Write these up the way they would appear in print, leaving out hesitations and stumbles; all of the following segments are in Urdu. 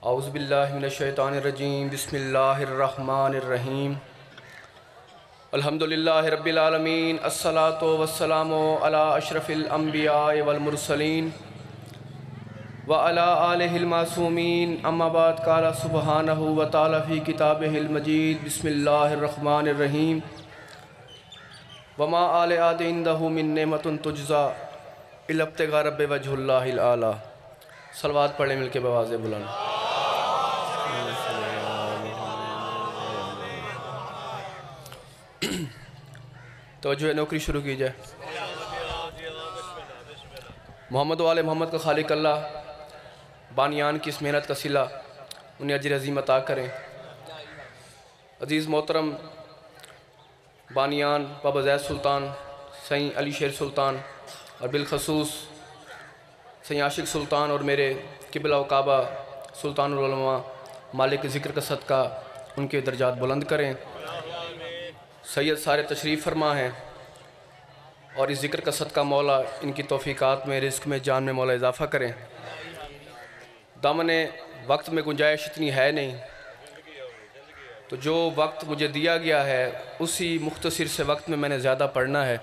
اعوذ باللہ من الشیطان الرجیم بسم اللہ الرحمن الرحیم الحمدللہ رب العالمین الصلاۃ والسلام علی اشرف الانبیاء والمرسلین وعلی آلہ المعصومین اما بعد قال سبحانہ وتعالی فی کتابہ المجید بسم اللہ الرحمن الرحیم وما آل آد عندہ من نعمت تجزا الا ابتغاء رب وجہ اللہ الاعلی۔ صلوات پڑھیں مل کے بآواز بلند۔ توجہ نوکری شروع کی جائے۔ محمد و آل محمد کا خالق اللہ بانیان کی اس محنت کا صلہ انہیں اجر عظیم عطا کریں۔ عزیز محترم بانیان بابا زید سلطان، سائیں علی شیر سلطان اور بالخصوص سائیں عاشق سلطان اور میرے قبلہ و کعبہ سلطان العلماء مالک ذکر کا صدقہ ان کے درجات بلند کریں۔ سید سارے تشریف فرما ہیں اور اس ذکر کا صدقہ مولا ان کی توفیقات میں، رزق میں، جان میں مولا اضافہ کریں۔ دامن وقت میں گنجائش اتنی ہے نہیں، تو جو وقت مجھے دیا گیا ہے اسی مختصر سے وقت میں نے زیادہ پڑھنا ہے۔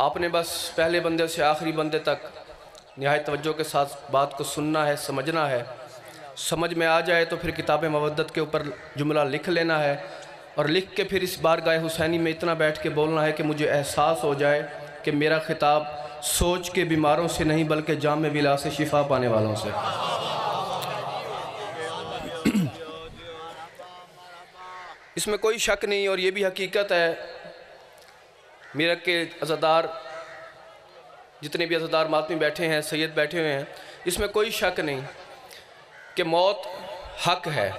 آپ نے بس پہلے بندے سے آخری بندے تک نہایت توجہ کے ساتھ بات کو سننا ہے، سمجھنا ہے۔ سمجھ میں آ جائے تو پھر کتاب مودت کے اوپر جملہ لکھ لینا ہے، اور لکھ کے پھر اس بارگاہ حسینی میں اتنا بیٹھ کے بولنا ہے کہ مجھے احساس ہو جائے کہ میرا خطاب سوچ کے بیماروں سے نہیں بلکہ جام ولا سے شفا پانے والوں سے۔ اس میں کوئی شک نہیں، اور یہ بھی حقیقت ہے میرا کہ عزادار جتنے بھی عزادار ماتمی بیٹھے ہیں، سید بیٹھے ہوئے ہیں، اس میں کوئی شک نہیں کہ موت حق ہے۔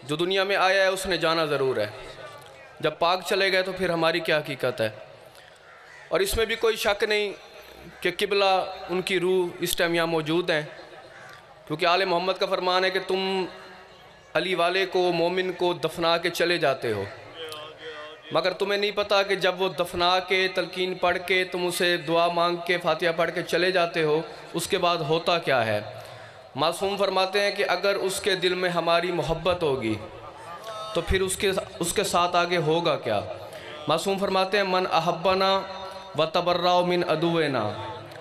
جو دنیا میں آیا ہے اس نے جانا ضرور ہے، جب پاک چلے گئے تو پھر ہماری کیا حقیقت ہے۔ اور اس میں بھی کوئی شک نہیں کہ قبلہ ان کی روح اس ٹائم یہاں موجود ہیں، کیونکہ آل محمد کا فرمان ہے کہ تم علی والے کو، مومن کو دفنا کے چلے جاتے ہو، مگر تمہیں نہیں پتا کہ جب وہ دفنا کے تلقین پڑھ کے تم اسے دعا مانگ کے فاتحہ پڑھ کے چلے جاتے ہو، اس کے بعد ہوتا کیا ہے۔ معصوم فرماتے ہیں کہ اگر اس کے دل میں ہماری محبت ہوگی تو پھر اس کے ساتھ آگے ہوگا کیا۔ معصوم فرماتے ہیں من احبنا وتبرأ من عدونا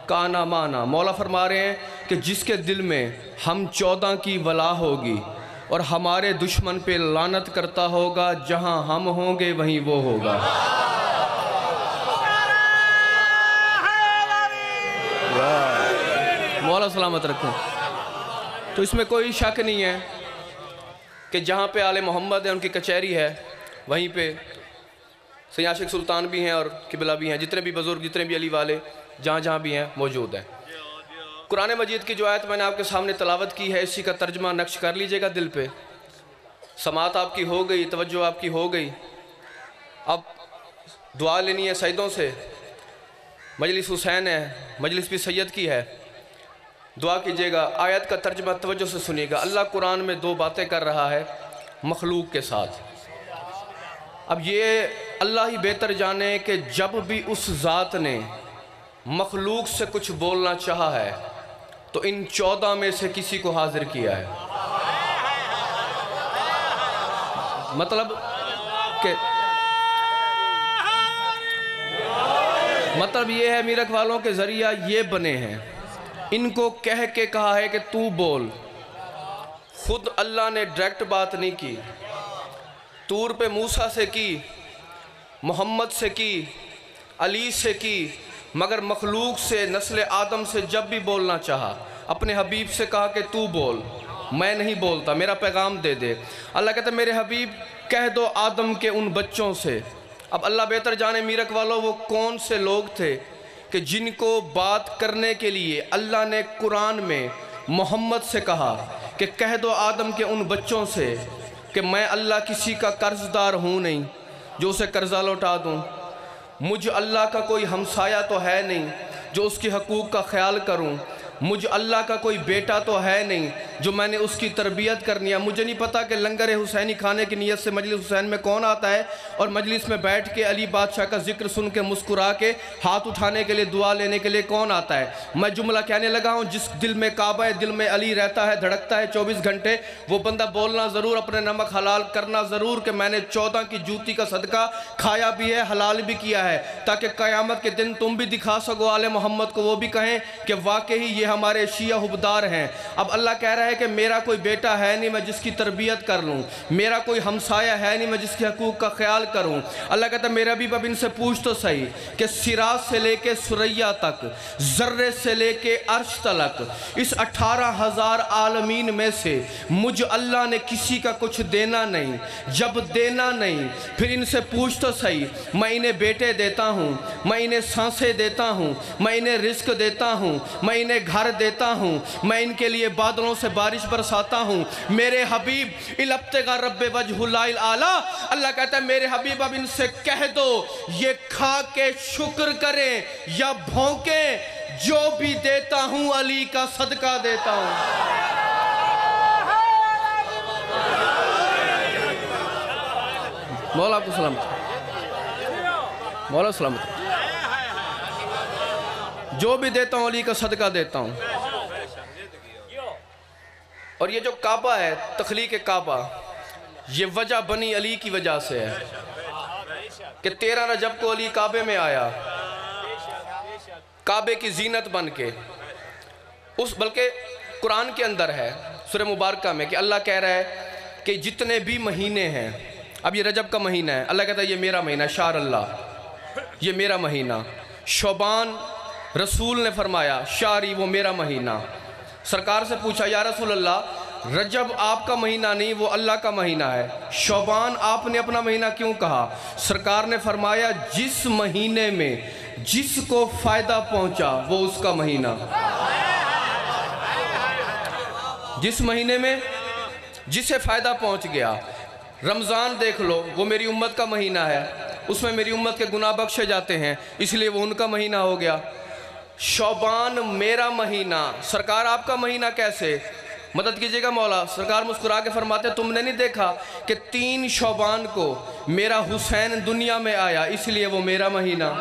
کانا مانا۔ مولا فرما رہے ہیں کہ جس کے دل میں ہم 14 کی ولا ہوگی اور ہمارے دشمن پہ لعنت کرتا ہوگا، جہاں ہم ہوں گے وہیں وہ ہوگا۔ مولا سلامت رکھیں۔ تو اس میں کوئی شک نہیں ہے کہ جہاں پہ آل محمد ہے، ان کی کچہری ہے، وہیں پہ سید عاشق سلطان بھی ہیں اور قبلہ بھی ہیں، جتنے بھی بزرگ، جتنے بھی علی والے جہاں جہاں بھی ہیں موجود ہیں۔ قرآن مجید کی جو آیت میں نے آپ کے سامنے تلاوت کی ہے، اسی کا ترجمہ نقش کر لیجئے گا دل پہ۔ سماعت آپ کی ہو گئی، توجہ آپ کی ہو گئی۔ اب دعا لینی ہے سیدوں سے، مجلس حسین ہے، مجلس بھی سید کی ہے، دعا کیجئے گا۔ آیت کا ترجمہ توجہ سے سنیے گا۔ اللہ قرآن میں دو باتیں کر رہا ہے مخلوق کے ساتھ۔ اب یہ اللہ ہی بہتر جانے کہ جب بھی اس ذات نے مخلوق سے کچھ بولنا چاہا ہے تو ان 14 میں سے کسی کو حاضر کیا ہے۔ مطلب یہ ہے میرک والوں کے ذریعہ یہ بنے ہیں، ان کو کہہ کے کہا ہے کہ تو بول۔ خود اللہ نے ڈائریکٹ بات نہیں کی، طور پہ موسیٰ سے کی، محمد سے کی، علی سے کی، مگر مخلوق سے، نسل آدم سے جب بھی بولنا چاہا اپنے حبیب سے کہا کہ تو بول، میں نہیں بولتا، میرا پیغام دے دے۔ اللہ کہتا ہے میرے حبیب کہہ دو آدم کے ان بچوں سے۔ اب اللہ بہتر جانے میرک والوں وہ کون سے لوگ تھے کہ جن کو بات کرنے کے لیے اللہ نے قرآن میں محمد سے کہا کہ کہہ دو آدم کے ان بچوں سے کہ میں اللہ کسی کا قرض دار ہوں نہیں جو اسے قرضہ لوٹا دوں، مجھ اللہ کا کوئی ہمسایہ تو ہے نہیں جو اس کی حقوق کا خیال کروں، مجھ اللہ کا کوئی بیٹا تو ہے نہیں جو میں نے اس کی تربیت کرنی ہے۔ مجھے نہیں پتا کہ لنگر حسینی کھانے کی نیت سے مجلس حسین میں کون آتا ہے اور مجلس میں بیٹھ کے علی بادشاہ کا ذکر سن کے مسکرا کے ہاتھ اٹھانے کے لیے دعا لینے کے لیے کون آتا ہے۔ میں جملہ کہنے لگا ہوں، جس دل میں کعبہ ہے، دل میں علی رہتا ہے، دھڑکتا ہے 24 گھنٹے، وہ بندہ بولنا ضرور، اپنے نمک حلال کرنا ضرور کہ میں نے 14 کی جوتی کا صدقہ کھایا بھی ہے، حلال بھی کیا ہے، تاکہ قیامت کے دن تم بھی دکھا سکو آل محمد کو، وہ بھی کہیں کہ واقعی یہ ہمارے شیعہ حبدار ہیں۔ اب اللہ کہہ رہا ہے کہ میرا کوئی بیٹا ہے نہیں میں جس کی تربیت کر لوں، میرا کوئی ہمسایہ ہے نہیں میں جس کے حقوق کا خیال کروں۔ اللہ کہتا ہے میرا بھی اب ان سے پوچھ تو صحیح کہ صراط سے لے کے ثریا تک، ذرے سے لے کے عرش تلک، اس 18,000 عالمین میں سے مجھ اللہ نے کسی کا کچھ دینا نہیں۔ جب دینا نہیں پھر ان سے پوچھ تو صحیح، میں انہیں بیٹے دیتا ہوں، میں انہیں سانسیں دیتا ہوں، میں انہیں رزق دیتا ہوں، میں انہیں گھر دیتا ہوں، میں ان کے لیے بادلوں سے بارش برساتا ہوں۔ میرے حبیب الابتغاء رب وجہ اللہ الاعلیٰ، اللہ کہتا ہے میرے حبیب اب ان سے کہہ دو یہ کھا کے شکر کریں یا بھونکیں، جو بھی دیتا ہوں علی کا صدقہ دیتا ہوں۔ مولا آپ کو سلامت، مولا سلامت، جو بھی دیتا ہوں علی کا صدقہ دیتا ہوں۔ اور یہ جو کعبہ ہے، تخلیق کعبہ، یہ وجہ بنی علی کی وجہ سے ہے کہ 13 رجب کو علی کعبے میں آیا، کعبے کی زینت بن کے، بلکہ قرآن کے اندر ہے سورہ مبارکہ میں کہ اللہ کہہ رہا ہے کہ جتنے بھی مہینے ہیں، اب یہ رجب کا مہینہ ہے، اللہ کہتا ہے یہ میرا مہینہ، شہر اللہ، یہ میرا مہینہ۔ شعبان رسول نے فرمایا شہری وہ میرا مہینہ۔ سرکار سے پوچھا یا رسول اللہ رجب آپ کا مہینہ نہیں وہ اللہ کا مہینہ ہے، شعبان آپ نے اپنا مہینہ کیوں کہا؟ سرکار نے فرمایا جس مہینے میں جس کو فائدہ پہنچا وہ اس کا مہینہ، جس مہینے میں جسے فائدہ پہنچ گیا۔ رمضان دیکھ لو، وہ میری امت کا مہینہ ہے، اس میں میری امت کے گناہ بخشے جاتے ہیں، اس لیے وہ ان کا مہینہ ہو گیا۔ شعبان میرا مہینہ، سرکار آپ کا مہینہ کیسے؟ مدد کیجئے گا مولا۔ سرکار مسکرا کے فرماتے ہیں تم نے نہیں دیکھا کہ 3 شعبان کو میرا حسین دنیا میں آیا، اس لیے وہ میرا مہینہ۔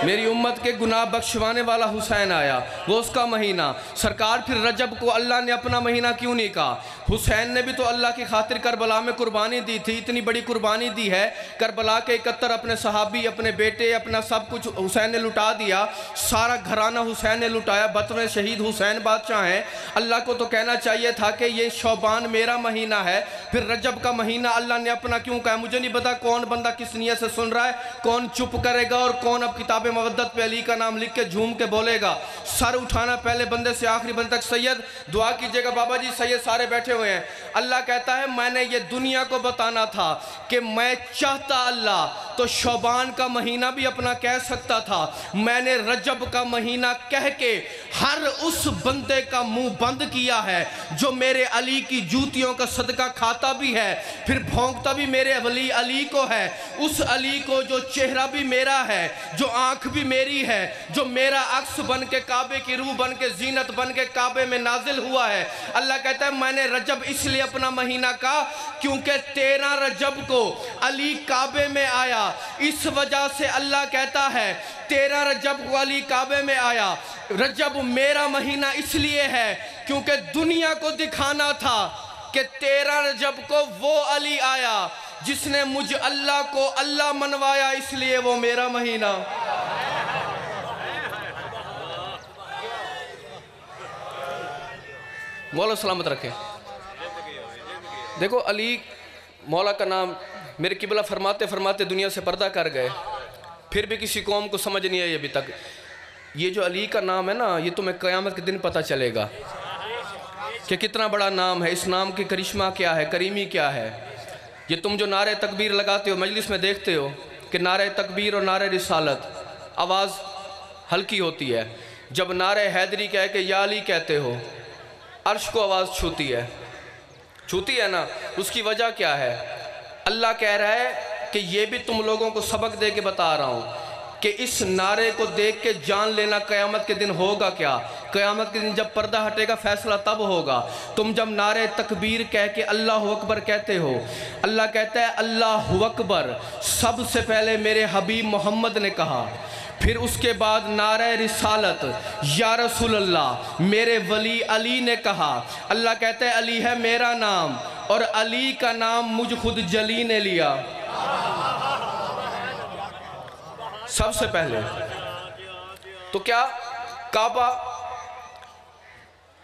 میری امت کے گناہ بخشوانے والا حسین آیا، وہ اس کا مہینہ۔ سرکار پھر رجب کو اللہ نے اپنا مہینہ کیوں نہیں کہا؟ حسین نے بھی تو اللہ کی خاطر کربلا میں قربانی دی تھی، اتنی بڑی قربانی دی ہے، کربلا کے 71 اپنے صحابی، اپنے بیٹے، اپنا سب کچھ حسین نے لٹا دیا، سارا گھرانہ حسین نے لٹایا، 12ویں شہید حسین بادشاہ ہیں۔ اللہ کو تو کہنا چاہیے تھا کہ یہ شعبان میرا مہینہ ہے، پھر رجب کا مہینہ اللہ نے اپنا کیوں کہا؟ مجھے نہیں پتا کون بندہ کس نیت سے سن رہا ہے، کون چپ کرے گا اور کون اب کتاب مودت پہ علی کا نام لکھ کے جھوم کے بولے گا۔ سر اٹھانا پہلے بندے سے آخری بندے تک۔ سید دعا کیجئے گا بابا جی، سید سارے بیٹھے ہوئے ہیں۔ اللہ کہتا ہے میں نے یہ دنیا کو بتانا تھا کہ میں چاہتا اللہ تو شعبان کا مہینہ بھی اپنا کہہ سکتا تھا، میں نے رجب کا مہینہ کہہ کے ہر اس بندے کا منہ بند کیا ہے جو میرے علی کی جوتیوں کا صدقہ کھاتا بھی ہے پھر بھونکتا بھی میرے ولی علی کو ہے، اس علی کو جو چہرہ بھی میرا ہے، جو آنکھ بھی میری ہے، جو میرا عکس بن کے کعبے کی روح بن کے زینت بن کے کعبے میں نازل ہوا ہے۔ اللہ کہتا ہے میں نے رجب اس لیے اپنا مہینہ کہا کیونکہ 13 رجب کو علی کعبے میں آیا، اس وجہ سے اللہ کہتا ہے 13 رجب کو علی کعبے میں آیا۔ رجب میرا مہینہ اس لیے ہے کیونکہ دنیا کو دکھانا تھا کہ 13 رجب کو وہ علی آیا جس نے مجھ اللہ کو اللہ منوایا، اس لیے وہ میرا مہینہ۔ مولا سلامت رکھے۔ دیکھو علی مولا کا نام میرے قبلہ فرماتے فرماتے دنیا سے پردہ کر گئے، پھر بھی کسی قوم کو سمجھ نہیں آئی ابھی تک۔ یہ جو علی کا نام ہے نا، یہ تمہیں قیامت کے دن پتہ چلے گا کہ کتنا بڑا نام ہے، اس نام کی کرشمہ کیا ہے، کریمی کیا ہے۔ یہ تم جو نعرہ تکبیر لگاتے ہو، مجلس میں دیکھتے ہو کہ نعرہ تکبیر اور نعرہ رسالت آواز ہلکی ہوتی ہے، جب نعرہ حیدری کہہ کے یا علی کہتے ہو عرش کو آواز چھوتی ہے نا۔ اس کی وجہ کیا ہے؟ اللہ کہہ رہا ہے کہ یہ بھی تم لوگوں کو سبق دے کے بتا رہا ہوں کہ اس نعرے کو دیکھ کے جان لینا قیامت کے دن ہوگا کیا۔ قیامت کے دن جب پردہ ہٹے گا فیصلہ تب ہوگا۔ تم جب نعرے تکبیر کہہ کے اللہ اکبر کہتے ہو، اللہ کہتا ہے اللہ اکبر سب سے پہلے میرے حبیب محمد نے کہا، پھر اس کے بعد نعرہ رسالت یا رسول اللہ میرے ولی علی نے کہا۔ اللہ کہتا ہے علی ہے میرا نام، اور علی کا نام مجھ خود جلی نے لیا۔ سب سے پہلے تو کیا کعبہ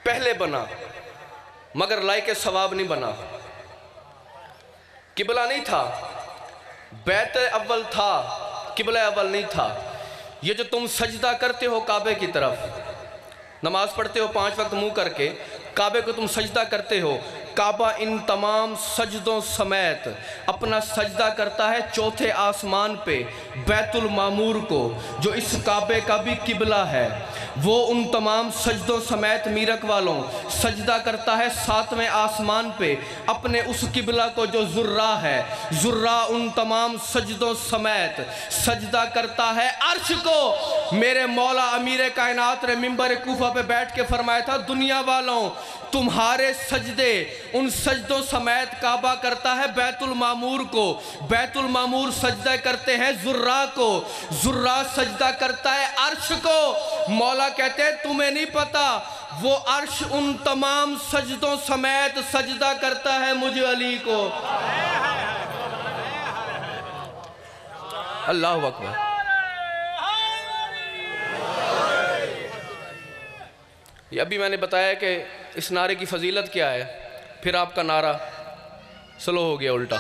پہلے بنا مگر لائق ثواب نہیں بنا، قبلہ نہیں تھا، بیت اول تھا، قبلہ اول نہیں تھا۔ یہ جو تم سجدہ کرتے ہو کعبے کی طرف، نماز پڑھتے ہو 5 وقت منہ کر کے، کعبے کو تم سجدہ کرتے ہو، کعبہ ان تمام سجدوں سمیت اپنا سجدہ کرتا ہے چوتھے آسمان پہ بیت المعمور کو، جو اس کعبے کا بھی قبلہ ہے۔ وہ ان تمام سجدوں سمیت میرک والوں سجدہ کرتا ہے 7ویں آسمان پہ اپنے اس قبلہ کو جو ذرہ ہے۔ ذرہ ان تمام سجدوں سمیت سجدہ کرتا ہے عرش کو۔ میرے مولا امیر کائنات نے منبر کوفہ پہ بیٹھ کے فرمایا تھا، دنیا والوں تمہارے سجدے ان سجدوں سمیت کعبہ کرتا ہے بیت المعمور کو، بیت المعمور سجدہ کرتے ہیں ذرہ کو، ذرہ سجدہ کرتا ہے عرش کو۔ مولا کہتے ہیں تمہیں نہیں پتا وہ عرش ان تمام سجدوں سمیت سجدہ کرتا ہے مجھ علی کو۔ اللہ اکبر۔ یہ ابھی میں نے بتایا کہ اس نعرے کی فضیلت کیا ہے، پھر آپ کا نعرہ سلو ہو گیا الٹا۔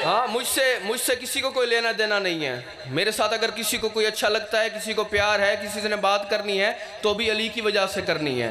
ہاں مجھ سے کسی کو کوئی لینا دینا نہیں ہے۔ میرے ساتھ اگر کسی کو کوئی اچھا لگتا ہے، کسی کو پیار ہے، کسی سے نے بات کرنی ہے تو بھی علی کی وجہ سے کرنی ہے۔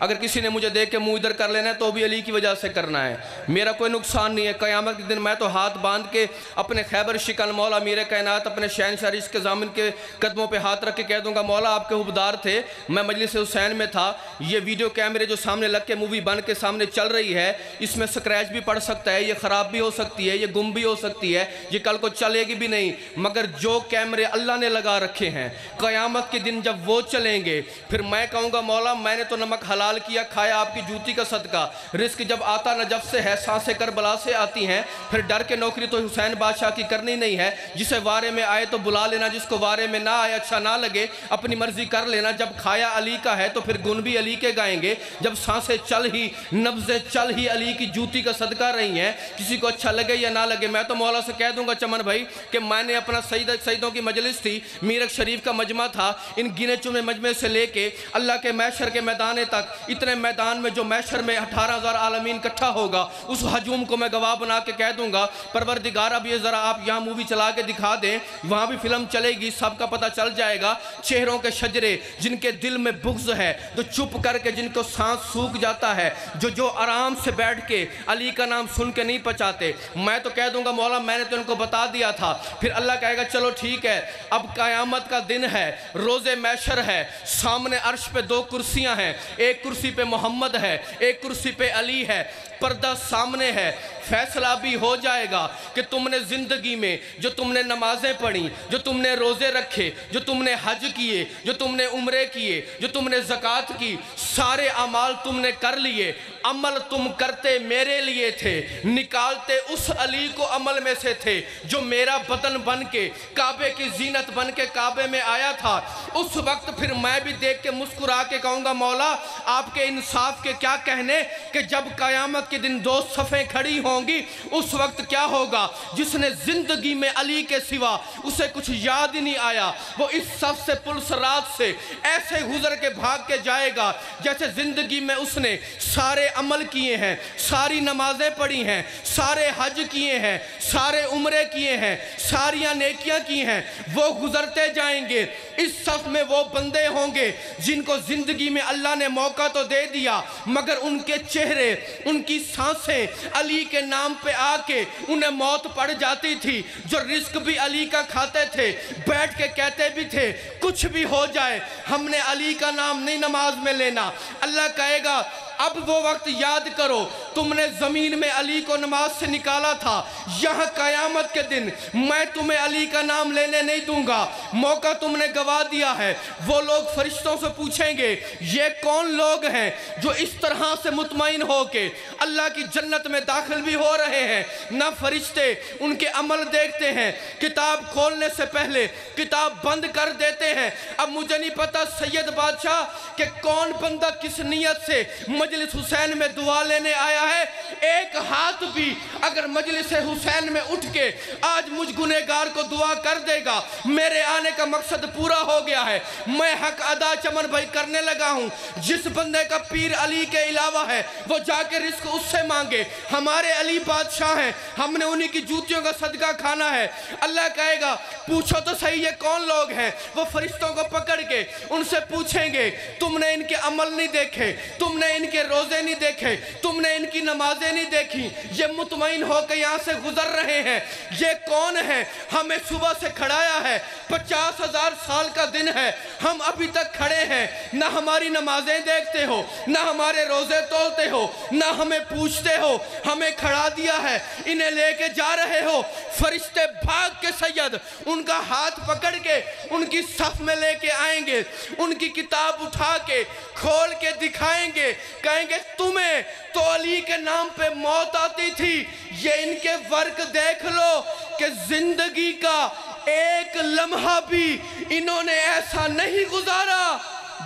اگر کسی نے مجھے دیکھ کے منہ ادھر کر لینا ہے تو بھی علی کی وجہ سے کرنا ہے، میرا کوئی نقصان نہیں ہے۔ قیامت کے دن میں تو ہاتھ باندھ کے اپنے خیبر شکن مولا امیر کائنات اپنے شہنشاہ عشق ضامن کے قدموں پہ ہاتھ رکھ کے کہہ دوں گا مولا آپ کے حبدار تھے، میں مجلس حسین میں تھا، یہ ویڈیو کیمرے جو سامنے لگ کے مووی بن کے سامنے چل رہی ہے، اس میں سکریچ بھی پڑ سکتا ہے، یہ خراب بھی ہو سکتی ہے، یہ گم بھی ہو سکتی ہے، یہ کل کو چلے گی بھی نہیں، مگر جو کیمرے اللہ نے لگا رکھے ہیں قیامت کے دن جب وہ چلیں گے پھر میں کہوں گا مولا میں نے تو نمک حلال کیا، کھایا آپ کی جوتی کا صدقہ، رزق جب آتا نجف سے ہے، سانسیں کربلا سے آتی ہیں، پھر ڈر کے نوکری تو حسین بادشاہ کی کرنی نہیں ہے، جسے وارے میں آئے تو بلا لینا، جس کو وارے میں نہ آئے اچھا نہ لگے اپنی مرضی کر لینا، جب کھایا علی کا ہے تو پھر گن بھی علی کے گائیں گے، جب سانسیں چل ہی نبضیں چل ہی علی کی جوتی کا صدقہ رہی ہیں، کسی کو اچھا لگے یا نہ لگے میں تو مولا سے کہہ دوں گا چمن بھائی کہ میں نے اپنا سیدوں کی مجلس تھی، میرک شریف کا مجمع تھا، ان گنے چنے مجمع سے لے کے اللہ کے محشر کے میدان تک، اتنے میدان میں جو محشر میں 18,000 عالمین کٹھا ہوگا، اس ہجوم کو میں گواہ بنا کے کہہ دوں گا پروردگار اب یہ ذرا آپ یہاں مووی چلا کے دکھا دیں، وہاں بھی فلم چلے گی، سب کا پتہ چل جائے گا، چہروں کے شجرے جن کے دل میں بغض ہے، جو چپ کر کے جن کو سانس سوکھ جاتا ہے، جو آرام سے بیٹھ کے علی کا نام سن کے نہیں پچاتے، میں تو کہہ دوں گا مولا میں نے تو ان کو بتا دیا تھا، پھر اللہ کہے گا چلو ٹھیک ہے اب قیامت کا دن ہے، روز محشر ہے، سامنے عرش پہ 2 کرسیاں ہیں، ایک کرسی پہ محمد ہے، ایک کرسی پہ علی ہے، پردہ سامنے ہے، فیصلہ بھی ہو جائے گا کہ تم نے زندگی میں جو تم نے نمازیں پڑھی، جو تم نے روزے رکھے، جو تم نے حج کیے، جو تم نے عمرے کیے، جو تم نے زکوٰۃ کی، سارے اعمال تم نے کر لیے، عمل تم کرتے میرے لیے تھے، نکالتے اس علی کو عمل میں سے تھے جو میرا بدن بن کے کعبے کی زینت بن کے کعبے میں آیا تھا، اس وقت پھر میں بھی دیکھ کے مسکرا کے کہوں گا مولا آپ کے انصاف کے کیا کہنے کہ جب قیامت کے دن 2 صفیں کھڑی ہوں گی اس وقت کیا ہوگا، جس نے زندگی میں علی کے سوا اسے کچھ یاد ہی نہیں آیا وہ اس صف سے پلسرات سے ایسے گزر کے بھاگ کے جائے گا جیسے زندگی میں اس نے سارے عمل کیے ہیں، ساری نمازیں پڑھی ہیں، سارے حج کیے ہیں، سارے عمرے کیے ہیں، ساریاں نیکیاں کی ہیں، وہ گزرتے جائیں گے، اس صف میں وہ بندے ہوں گے جن کو زندگی میں اللہ نے موقع تو دے دیا مگر ان کے چہرے ان کی سانسیں علی کے نام پہ آ کے انہیں موت پڑ جاتی تھی، جو رزق بھی علی کا کھاتے تھے، بیٹھ کے کہتے بھی تھے کچھ بھی ہو جائے ہم نے علی کا نام نہیں نماز میں لینا، اللہ کہے گا اب وہ وقت یاد کرو تم نے زمین میں علی کو نماز سے نکالا تھا، یہاں قیامت کے دن میں تمہیں علی کا نام لینے نہیں دوں گا، موقع تم نے گوا دیا ہے۔ وہ لوگ فرشتوں سے پوچھیں گے یہ کون لوگ ہیں جو اس طرح سے مطمئن ہو کے اللہ کی جنت میں داخل بھی ہو رہے ہیں؟ نہ فرشتے ان کے عمل دیکھتے ہیں، کتاب کھولنے سے پہلے کتاب بند کر دیتے ہیں۔ اب مجھے نہیں پتا سید بادشاہ کہ کون بندہ کس نیت سے مجلس حسین میں دعا لینے آیا ہے، ایک ہاتھ بھی اگر مجلس حسین میں اٹھ کے آج مجھ گنہگار کو دعا کر دے گا، میرے آنے کا مقصد پورا ہو گیا ہے۔ میں حق ادا چمن بھائی کرنے لگا ہوں۔ جس بندے کا پیر علی کے علاوہ ہے وہ جا کے رزق اس سے مانگے، ہمارے علی بادشاہ ہیں، ہم نے انہی کی جوتیوں کا صدقہ کھانا ہے۔ اللہ کہے گا پوچھو تو صحیح یہ کون لوگ ہیں؟ وہ فرشتوں کو پکڑ کے ان سے پوچھیں گے تم نے ان کے عمل نہیں دیکھے، تم نے ان کے روزے نہیں دیکھے، تم نے ان کی نمازیں نہیں دیکھی، یہ مطمئن ہو کے یہاں سے گزر رہے ہیں، یہ کون ہے؟ ہمیں صبح سے کھڑایا ہے، 50,000 سال کا دن ہے، ہم ابھی تک کھڑے ہیں، نہ ہماری نمازیں دیکھتے ہو، نہ ہمارے روزے تولتے ہو، نہ ہمیں پوچھتے ہو، ہمیں کھڑا دیا ہے، انہیں لے کے جا رہے ہو۔ فرشتے بھاگ کے سید ان کا ہاتھ پکڑ کے ان کی صف میں لے کے آئیں گے، ان کی کتاب اٹھا کے کھول کے دکھائیں گے، کہیں گے تمہیں تو علی کے نام پہ موت آتی تھی، یہ ان کے ورک دیکھ لو کہ زندگی کا ایک لمحہ بھی انہوں نے ایسا نہیں گزارا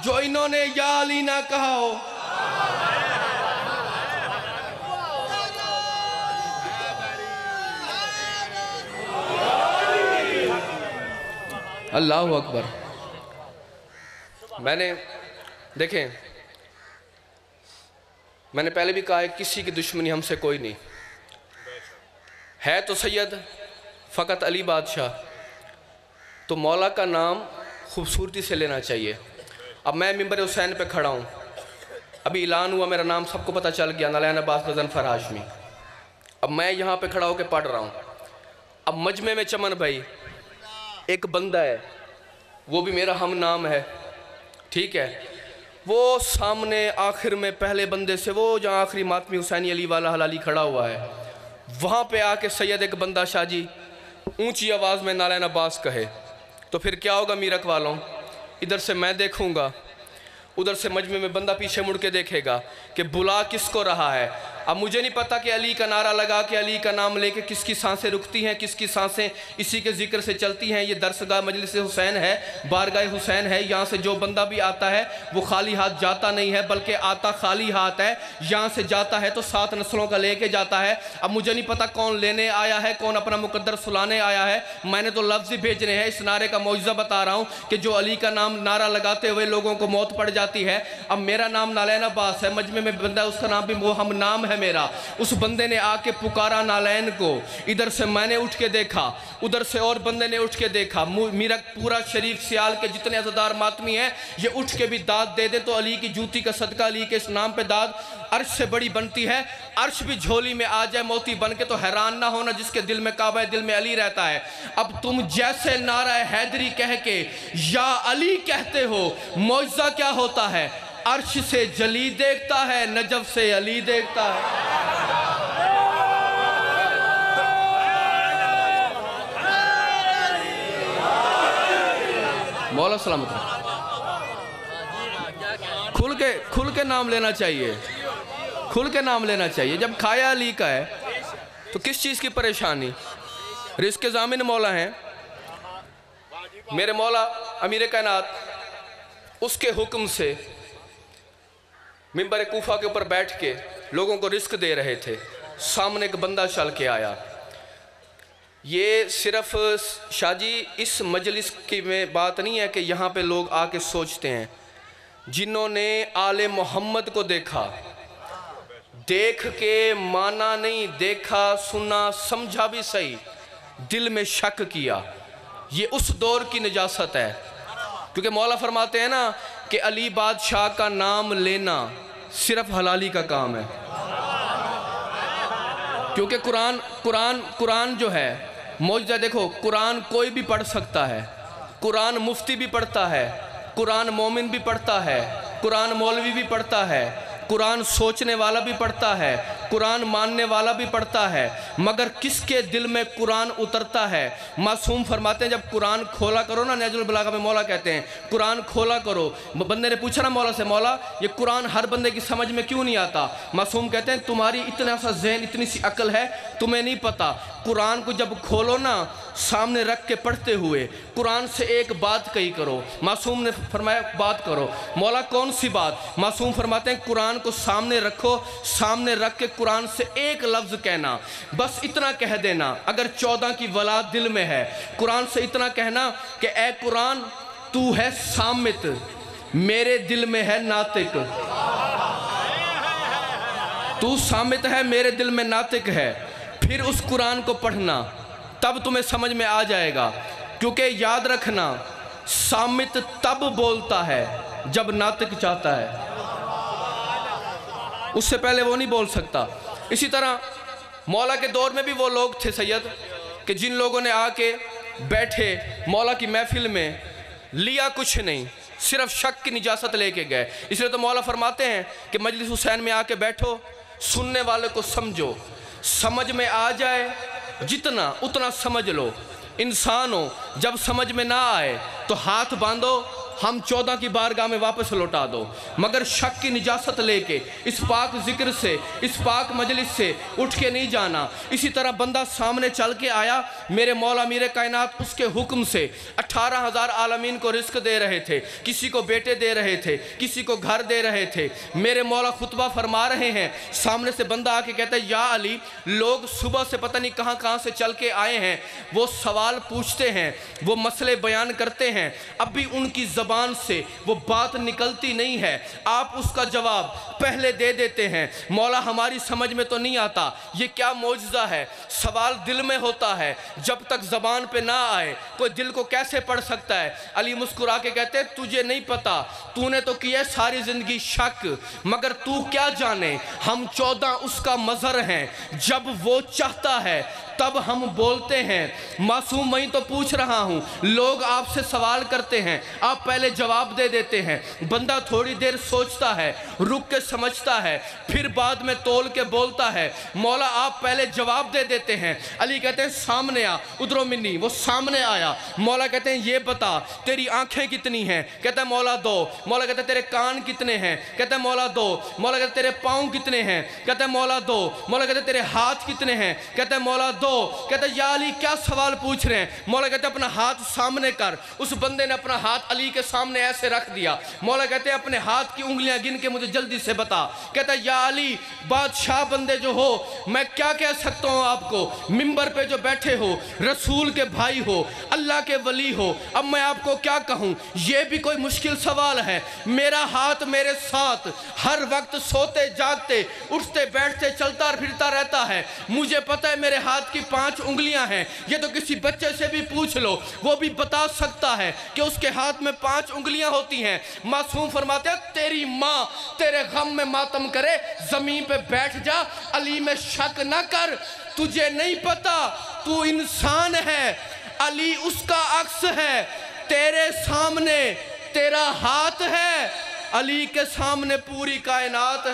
جو انہوں نے یا علی نہ کہا ہو۔ اللہ اکبر۔ دیکھیں میں نے پہلے بھی کہا ہے کسی کی دشمنی ہم سے کوئی نہیں ہے، تو سید فقط علی بادشاہ، تو مولا کا نام خوبصورتی سے لینا چاہیے۔ اب میں منبر حسین پہ کھڑا ہوں، ابھی اعلان ہوا، میرا نام سب کو پتہ چل گیا، نالین عباس غضنفر ہاشمی۔ اب میں یہاں پہ کھڑا ہو کے پڑھ رہا ہوں، اب مجمع میں چمن بھائی ایک بندہ ہے، وہ بھی میرا ہم نام ہے، ٹھیک ہے، وہ سامنے آخر میں پہلے بندے سے وہ جہاں آخری ماتمی حسینی علی والا حلالی کھڑا ہوا ہے، وہاں پہ آ کے سید ایک بندہ شاہ جی اونچی آواز میں نالین عباس کہے تو پھر کیا ہوگا میرک والوں؟ ادھر سے میں دیکھوں گا، ادھر سے مجمع میں بندہ پیچھے مڑ کے دیکھے گا کہ بلا کس کو رہا ہے۔ اب مجھے نہیں پتا کہ علی کا نعرہ لگا کے علی کا نام لے کے کس کی سانسیں رکتی ہیں، کس کی سانسیں اسی کے ذکر سے چلتی ہیں۔ یہ درسگاہ مجلس حسین ہے، بارگاہ حسین ہے، یہاں سے جو بندہ بھی آتا ہے وہ خالی ہاتھ جاتا نہیں ہے بلکہ آتا خالی ہاتھ ہے، یہاں سے جاتا ہے تو 7 نسلوں کا لے کے جاتا ہے۔ اب مجھے نہیں پتا کون لینے آیا ہے، کون اپنا مقدر سلانے آیا ہے، میں نے تو لفظ ہی بھیجنے ہیں، اس نعرے کا معجزہ بتا رہا ہوں کہ جو علی کا نام نعرہ لگاتے ہوئے لوگوں کو موت پڑ جاتی ہے۔ اب میرا نام نالین عباس ہے، مجمع میں بندہ اس کا نام بھی وہ ہم نام ہے میرا، اس بندے نے آ کے پکارا نالین کو، ادھر سے میں نے اٹھ کے دیکھا، ادھر سے اور بندے نے اٹھ کے دیکھا، میرا پورا شریف سیال کے جتنے عزادار ماتمی ہیں یہ اٹھ کے بھی داد دے دے تو علی کی جوتی کا صدقہ، علی کے اس نام پہ داد عرش سے بڑی بنتی ہے۔ عرش بھی جھولی میں آ جائے موتی بن کے تو حیران نہ ہونا جس کے دل میں کعبہ دل میں علی رہتا ہے۔ اب تم جیسے نعرہ حیدری کہہ کے یا علی کہتے ہو، معجزہ کیا ہوتا ہے؟ عرش سے جلی دیکھتا ہے، نجف سے علی دیکھتا ہے۔ مولا سلامت رہے، کھل کے نام لینا چاہیے، کھل کے نام لینا چاہیے۔ جب کھایا علی کا ہے تو کس چیز کی پریشانی؟ رزق ضامن مولا ہیں، میرے مولا امیر کائنات اس کے حکم سے منبر کوفہ کے اوپر بیٹھ کے لوگوں کو رزق دے رہے تھے، سامنے ایک بندہ چل کے آیا۔ یہ صرف شاہ جی اس مجلس کی میں بات نہیں ہے کہ یہاں پہ لوگ آ کے سوچتے ہیں، جنہوں نے آل محمد کو دیکھا، دیکھ کے مانا نہیں، دیکھا سنا سمجھا بھی صحیح، دل میں شک کیا، یہ اس دور کی نجاست ہے۔ کیونکہ مولا فرماتے ہیں نا کہ علی بادشاہ کا نام لینا صرف حلالی کا کام ہے، کیونکہ قرآن جو ہے معجزہ، دیکھو قرآن کوئی بھی پڑھ سکتا ہے، قرآن مفتی بھی پڑھتا ہے، قرآن مومن بھی پڑھتا ہے، قرآن مولوی بھی پڑھتا ہے، قرآن سوچنے والا بھی پڑھتا ہے، قرآن ماننے والا بھی پڑھتا ہے، مگر کس کے دل میں قرآن اترتا ہے؟ معصوم فرماتے ہیں جب قرآن کھولا کرو نا، نہج البلاغہ میں مولا کہتے ہیں قرآن کھولا کرو. بندے نے پوچھا نا مولا سے، مولا یہ قرآن ہر بندے کی سمجھ میں کیوں نہیں آتا؟ معصوم کہتے ہیں تمہاری اتنا سا ذہن، اتنی سی عقل ہے، تمہیں نہیں پتا. قرآن کو جب کھولو نا سامنے رکھ کے پڑھتے ہوئے قرآن سے ایک بات کہی کرو. معصوم نے فرمایا بات کرو. مولا کون سی بات؟ معصوم فرماتے ہیں قرآن کو سامنے رکھو، سامنے رکھ کے قرآن سے ایک لفظ کہنا، بس اتنا کہہ دینا. اگر 14 کی ولاد دل میں ہے، قرآن سے اتنا کہنا کہ اے قرآن تو ہے صامت، میرے دل میں ہے ناطق. تو صامت ہے، میرے دل میں ناطق ہے. پھر اس قرآن کو پڑھنا، تب تمہیں سمجھ میں آ جائے گا. کیونکہ یاد رکھنا صامت تب بولتا ہے جب ناطق چاہتا ہے، اس سے پہلے وہ نہیں بول سکتا. اسی طرح مولا کے دور میں بھی وہ لوگ تھے سید کہ جن لوگوں نے آ کے بیٹھے مولا کی محفل میں، لیا کچھ نہیں، صرف شک کی نجاست لے کے گئے. اس لیے تو مولا فرماتے ہیں کہ مجلس حسین میں آ کے بیٹھو، سننے والے کو سمجھو، سمجھ میں آ جائے جتنا اتنا سمجھ لو. انسان ہو، جب سمجھ میں نہ آئے تو ہاتھ باندھو، ہم 14 کی بارگاہ میں واپس لوٹا دو، مگر شک کی نجاست لے کے اس پاک ذکر سے، اس پاک مجلس سے اٹھ کے نہیں جانا. اسی طرح بندہ سامنے چل کے آیا، میرے مولا میرے کائنات اس کے حکم سے 18,000 عالمین کو رزق دے رہے تھے، کسی کو بیٹے دے رہے تھے، کسی کو گھر دے رہے تھے. میرے مولا خطبہ فرما رہے ہیں، سامنے سے بندہ آ کے کہتا ہے یا علی، لوگ صبح سے پتہ نہیں کہاں کہاں سے چل کے آئے ہیں، وہ سوال پوچھتے ہیں، وہ مسئلے بیان کرتے ہیں، اب بھی ان کی زبان سے وہ بات نکلتی نہیں ہے، آپ اس کا جواب پہلے دے دیتے ہیں. مولا ہماری سمجھ میں تو نہیں آتا، یہ کیا معجزہ ہے؟ سوال دل میں ہوتا ہے، جب تک زبان پہ نہ آئے کوئی دل کو کیسے پڑھ سکتا ہے؟ علی مسکرا کے کہتے ہیں تجھے نہیں پتا، تو نے تو کیا ساری زندگی شک، مگر تو کیا جانے ہم 14 اس کا مظہر ہیں، جب وہ چاہتا ہے تب ہم بولتے ہیں. معصوم وہیں تو پوچھ رہا ہوں، لوگ آپ سے سوال کرتے ہیں، آپ پہلے جواب دے دیتے ہیں. بندہ تھوڑی دیر سوچتا ہے، رک کے سمجھتا ہے، پھر بعد میں تول کے بولتا ہے. مولا آپ پہلے جواب دے دیتے ہیں. علی کہتے ہیں سامنے آ، ادھرو منی، وہ سامنے آیا. مولا کہتے ہیں یہ بتا تیری آنکھیں کتنی ہیں؟ کہتا ہے مولا 2. مولا کہتے ہیں تیرے کان کتنے ہیں؟ کہتا ہے مولا 2. مولا کہتے ہیں تیرے پاؤں کتنے ہیں؟ کہتا ہے مولا 2. مولا کہتے ہیں تیرے ہاتھ کتنے ہیں؟ کہتا ہے مولا 2. کہتا ہے یا علی کیا سوال پوچھ رہے ہیں؟ مولا کہتے ہیں اپنا ہاتھ سامنے کر. اس بندے نے اپنا ہاتھ علی کے سامنے ایسے رکھ دیا. مولا کہتے ہیں اپنے ہاتھ کی انگلیاں گن کے مجھے جلدی سے بتا. کہتا ہے یا علی بادشاہ بندے جو ہو، میں کیا کہہ سکتا ہوں آپ کو؟ ممبر پہ جو بیٹھے ہو، رسول کے بھائی ہو، اللہ کے ولی ہو، اب میں آپ کو کیا کہوں؟ یہ بھی کوئی مشکل سوال ہے؟ میرا ہاتھ میرے ساتھ ہر وقت سوتے جاگتے اٹھتے بیٹھتے چلتا پھرتا رہتا ہے. مجھے پتہ ہے میرے ہاتھ کی 5 انگلیاں ہیں. یہ تو کسی بچے سے بھی پوچھ لو، وہ بھی بتا سکتا ہے کہ اس کے ہاتھ میں 5 انگلیاں ہوتی ہیں. معصوم فرماتے ہیں تیری ماں تیرے غم میں ماتم کرے، زمین پہ بیٹھ جا، علی میں شک نہ کر. تجھے نہیں پتا تو انسان ہے، علی اس کا عکس ہے. تیرے سامنے تیرا ہاتھ ہے، علی کے سامنے پوری کائنات ہے.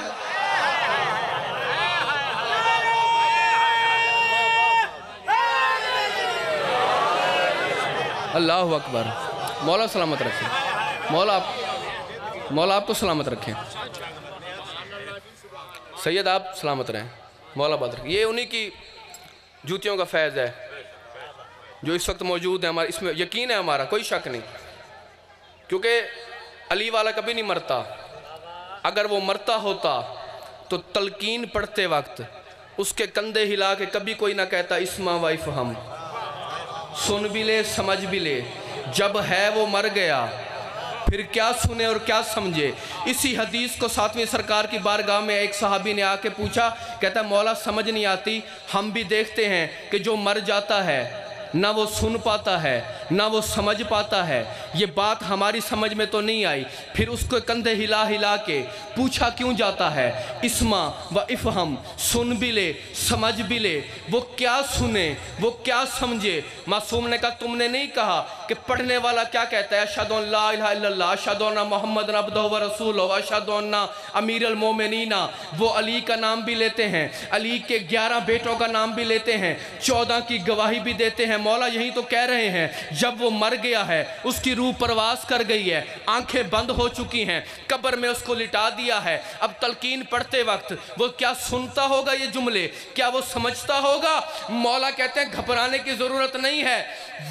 اللہ اکبر. مولا سلامت رکھیں، مولا آپ کو سلامت رکھیں. سید آپ سلامت رہیں، مولا بات رکھیں. یہ انہی کی جوتیوں کا فیض ہے جو اس وقت موجود ہے. ہمارا اس میں یقین ہے، ہمارا کوئی شک نہیں. کیونکہ علی والا کبھی نہیں مرتا. اگر وہ مرتا ہوتا تو تلقین پڑھتے وقت اس کے کندھے ہلا کے کبھی کوئی نہ کہتا اسما و افہم، سن بھی لے سمجھ بھی لے. جب ہے وہ مر گیا پھر کیا سنے اور کیا سمجھے. اسی حدیث کو 7ویں سرکار کی بارگاہ میں ایک صحابی نے آ کے پوچھا، کہتا ہے مولا سمجھ نہیں آتی، ہم بھی دیکھتے ہیں کہ جو مر جاتا ہے نہ وہ سن پاتا ہے نہ وہ سمجھ پاتا ہے۔ یہ بات ہماری سمجھ میں تو نہیں آئی، پھر اس کو کندھے ہلا ہلا کے پوچھا کیوں جاتا ہے؟ اسما و افہم، سن بھی لے سمجھ بھی لے۔ وہ کیا سنے وہ کیا سمجھے؟ معصوم نے کہا تم نے نہیں کہا کہ پڑھنے والا کیا کہتا ہے؟ اشہدو ان لا الہ الا اللہ، اشہدو ان محمد عبدہ و رسولہ، اشہدو ان امیر المومنین۔ وہ علی کا نام بھی لیتے ہیں، علی کے 11 بیٹوں کا نام بھی لیتے ہیں، 14 کی گواہی بھی دیتے ہیں۔ مولا یہی تو کہہ رہے ہیں جب وہ مر گیا ہے، اس کی روح پرواز کر گئی ہے، آنکھیں بند ہو چکی ہیں، قبر میں اس کو لٹا دیا ہے۔ اب تلقین پڑھتے وقت وہ کیا سنتا ہوگا یہ جملے؟ کیا وہ سمجھتا ہوگا؟ مولا کہتے ہیں گھبرانے کی ضرورت نہیں ہے۔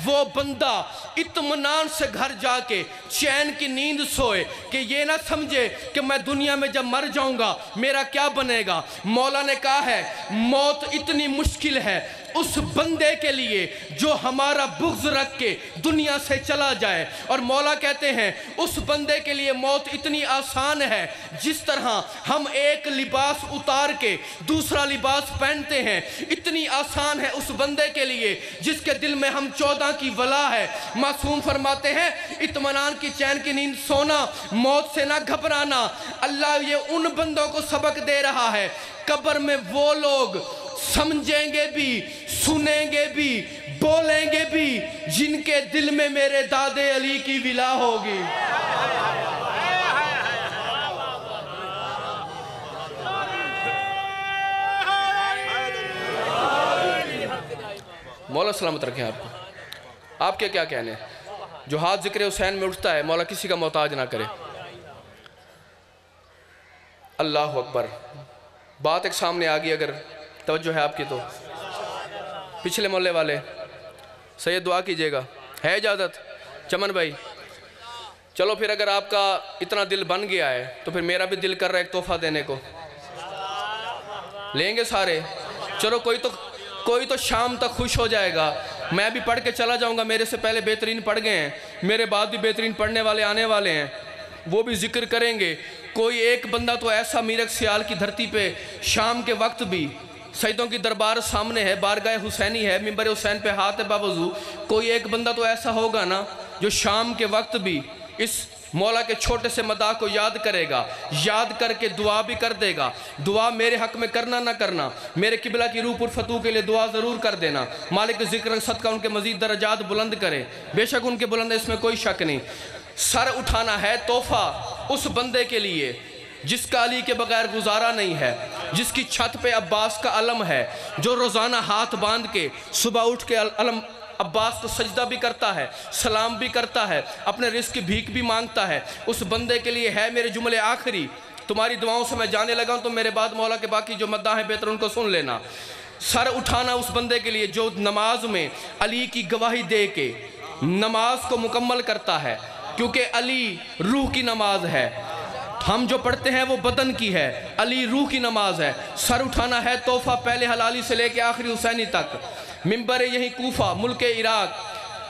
وہ بندہ اطمینان سے گھر جا کے چین کی نیند سوئے کہ یہ نہ سمجھے کہ میں دنیا میں جب مر جاؤں گا میرا کیا بنے گا۔ مولا نے کہا ہے موت اتنی مشکل ہے اس بندے کے لیے جو ہمارا بغض رکھ کے دنیا سے چلا جائے، اور مولا کہتے ہیں اس بندے کے لیے موت اتنی آسان ہے جس طرح ہم ایک لباس اتار کے دوسرا لباس پہنتے ہیں، اتنی آسان ہے اس بندے کے لیے جس کے دل میں ہم 14 کی ولا ہے۔ معصوم فرماتے ہیں اطمینان کی چین کی نیند سونا، موت سے نہ گھبرانا۔ اللہ یہ ان بندوں کو سبق دے رہا ہے، قبر میں وہ لوگ سمجھیں گے بھی، سنیں گے بھی، بولیں گے بھی جن کے دل میں میرے دادے علی کی ولا ہوگی۔ مولا سلامت رکھیں آپ کو۔ آپ کے کیا کہنے ہیں؟ جو ہاتھ ذکر حسین میں اٹھتا ہے مولا کسی کا محتاج نہ کرے۔ اللہ اکبر۔ بات ایک سامنے آگئی، اگر توجہ ہے آپ کی تو پچھلے محلے والے سید دعا کیجئے گا، ہے اجازت؟ چمن بھائی چلو پھر اگر آپ کا اتنا دل بن گیا ہے تو پھر میرا بھی دل کر رہا ہے ایک تحفہ دینے کو، لیں گے سارے؟ چلو کوئی تو شام تک خوش ہو جائے گا، میں بھی پڑھ کے چلا جاؤں گا۔ میرے سے پہلے بہترین پڑھ گئے ہیں، میرے بعد بھی بہترین پڑھنے والے آنے والے ہیں، وہ بھی ذکر کریں گے۔ کوئی ایک بندہ تو ایسا میرک سیال کی دھرتی پہ شام کے وقت بھی سیدوں کی دربار سامنے ہے، بارگاہ حسینی ہے، منبر حسین پہ ہاتھ باوضو، کوئی ایک بندہ تو ایسا ہوگا نا جو شام کے وقت بھی اس مولا کے چھوٹے سے مداح کو یاد کرے گا، یاد کر کے دعا بھی کر دے گا۔ دعا میرے حق میں کرنا نہ کرنا، میرے قبلہ کی روح پر فتوح کے لیے دعا ضرور کر دینا۔ مالک ذکر صدقہ ان کے مزید درجات بلند کرے، بے شک ان کے بلند ہے، اس میں کوئی شک نہیں۔ سر اٹھانا ہے تحفہ اس بندے کے لیے جس کا علی کے بغیر گزارا نہیں ہے، جس کی چھت پہ عباس کا علم ہے، جو روزانہ ہاتھ باندھ کے صبح اٹھ کے علم عباس کو سجدہ بھی کرتا ہے، سلام بھی کرتا ہے، اپنے رزق کی بھیک بھی مانگتا ہے۔ اس بندے کے لیے ہے میرے جملے آخری، تمہاری دعاؤں سے میں جانے لگا ہوں، تو میرے بعد مولا کے باقی جو مداح ہیں بہتر ان کو سن لینا۔ سر اٹھانا اس بندے کے لیے جو نماز میں علی کی گواہی دے کے نماز کو مکمل کرتا ہے، کیونکہ علی روح کی نماز ہے، ہم جو پڑھتے ہیں وہ بدن کی ہے، علی روح کی نماز ہے۔ سر اٹھانا ہے تحفہ پہلے حلالی سے لے کے آخری حسینی تک، منبر یہی کوفہ ملک عراق،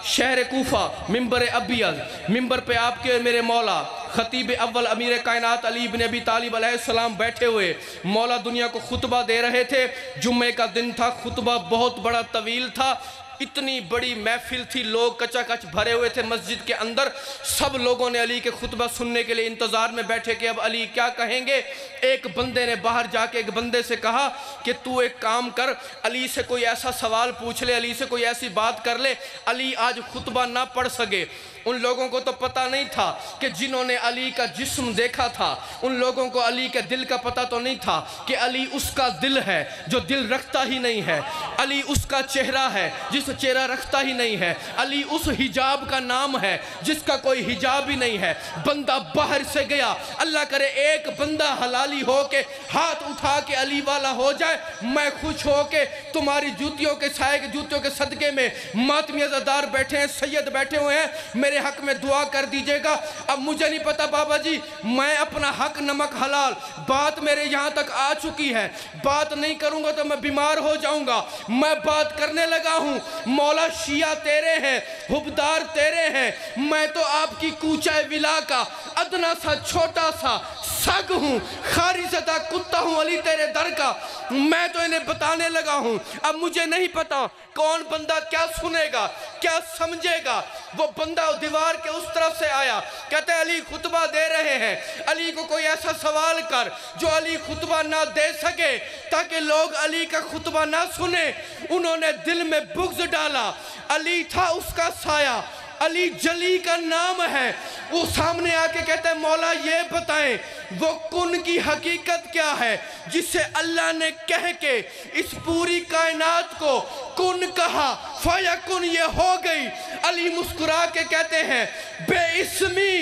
شہر کوفہ منبر ابیض، منبر پہ آپ کے میرے مولا خطیب اول امیر کائنات علی بن ابی طالب علیہ السلام بیٹھے ہوئے، مولا دنیا کو خطبہ دے رہے تھے۔ جمعے کا دن تھا، خطبہ بہت بڑا طویل تھا، اتنی بڑی محفل تھی، لوگ کچا کچ بھرے ہوئے تھے مسجد کے اندر، سب لوگوں نے علی کے خطبہ سننے کے لیے انتظار میں بیٹھے کہ اب علی کیا کہیں گے۔ ایک بندے نے باہر جا کے ایک بندے سے کہا کہ تو ایک کام کر، علی سے کوئی ایسا سوال پوچھ لے، علی سے کوئی ایسی بات کر لے، علی آج خطبہ نہ پڑھ سکے۔ ان لوگوں کو تو پتہ نہیں تھا کہ جنہوں نے علی کا جسم دیکھا تھا، ان لوگوں کو علی کے دل کا پتہ تو نہیں تھا کہ علی اس کا دل ہے جو دل رکھتا ہی نہیں ہے، علی اس کا چہرہ ہے جس چہرہ رکھتا ہی نہیں ہے، علی اس حجاب کا نام ہے جس کا کوئی حجاب ہی نہیں ہے۔ بندہ باہر سے گیا، اللہ کرے ایک بندہ حلالی ہو کے ہاتھ اٹھا کے علی والا ہو جائے، میں خوش ہو کے تمہاری جوتیوں کے سائے کے جوتیوں کے صدقے میں ماتمی عزادار بیٹھے ہیں، سید بیٹھے ہوئے ہیں، میرے حق میں دعا کر دیجئے گا۔ اب مجھے نہیں پتا بابا جی، میں اپنا حق نمک حلال، بات میرے یہاں تک آ چکی ہے، بات نہیں کروں گا تو میں بیمار ہو جاؤں گا، میں بات کرنے لگا ہوں۔ مولا شیعہ تیرے ہیں، حبدار تیرے ہیں، میں تو آپ کی کوچہ ولا کا ادنا سا چھوٹا سا سگ ہوں، خاری زدہ کتا ہوں علی تیرے در کا، میں تو انہیں بتانے لگا ہوں۔ اب مجھے نہیں پتا کون بندہ کیا سنے گا، کیا سمجھے گا۔ وہ بندہ دیوار کے اس طرف سے آیا، کہتے ہیں علی خطبہ دے رہے ہیں، علی کو کوئی ایسا سوال کر جو علی خطبہ نہ دے سکے تاکہ لوگ علی کا خطبہ نہ سنیں۔ انہوں نے دل میں بغض ڈالا، علی تھا اس کا سایہ، علی جلی کا نام ہے۔ وہ سامنے آ کے کہتے ہیں مولا یہ بتائیں وہ کن کی حقیقت کیا ہے جسے اللہ نے کہہ کے اس پوری کائنات کو کن کہا، فیکن یہ ہو گئی۔ علی مسکرا کے کہتے ہیں بے اسمی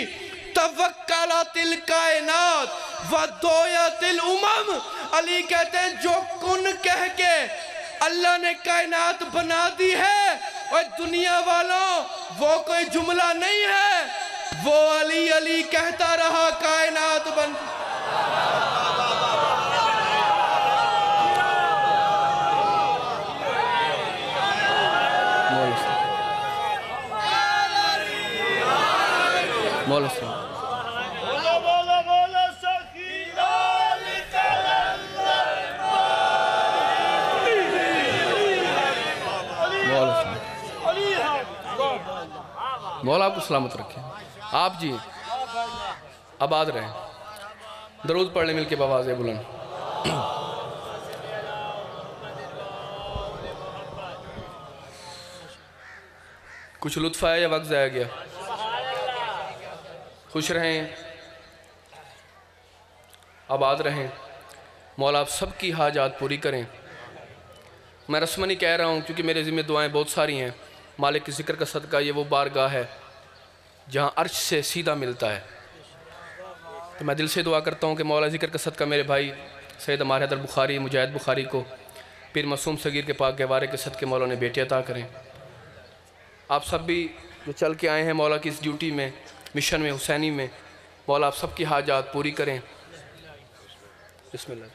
توکلت الکائنات ودویت الامم۔ علی کہتے ہیں جو کن کہہ کے اللہ نے کائنات بنا دی ہے، اور دنیا والوں وہ کوئی جملہ نہیں ہے، وہ علی علی کہتا رہا کائنات بن۔ مولا صاحب مولا آپ کو سلامت رکھیں۔ آپ جی آباد رہیں، درود پڑھ لیں مل کے بآواز بلند۔ کچھ لطف آیا یا وقت ضائع گیا؟ خوش رہیں، آباد رہیں، مولا آپ سب کی حاجات پوری کریں۔ میں رسمنی کہہ رہا ہوں کیونکہ میرے ذمہ دعائیں بہت ساری ہیں۔ مالک کی ذکر کا صدقہ یہ وہ بارگاہ ہے جہاں عرش سے سیدھا ملتا ہے، تو میں دل سے دعا کرتا ہوں کہ مولا ذکر کا صدقہ میرے بھائی سید عمار حیدر بخاری، مجاہد بخاری کو پیر معصوم صغیر کے پاک گہوارے کے صدقے مولا نے بیٹی عطا کریں۔ آپ سب بھی جو چل کے آئے ہیں مولا کی اس ڈیوٹی میں، مشن میں، حسینی میں، مولا آپ سب کی حاجات پوری کریں۔ بسم اللہ۔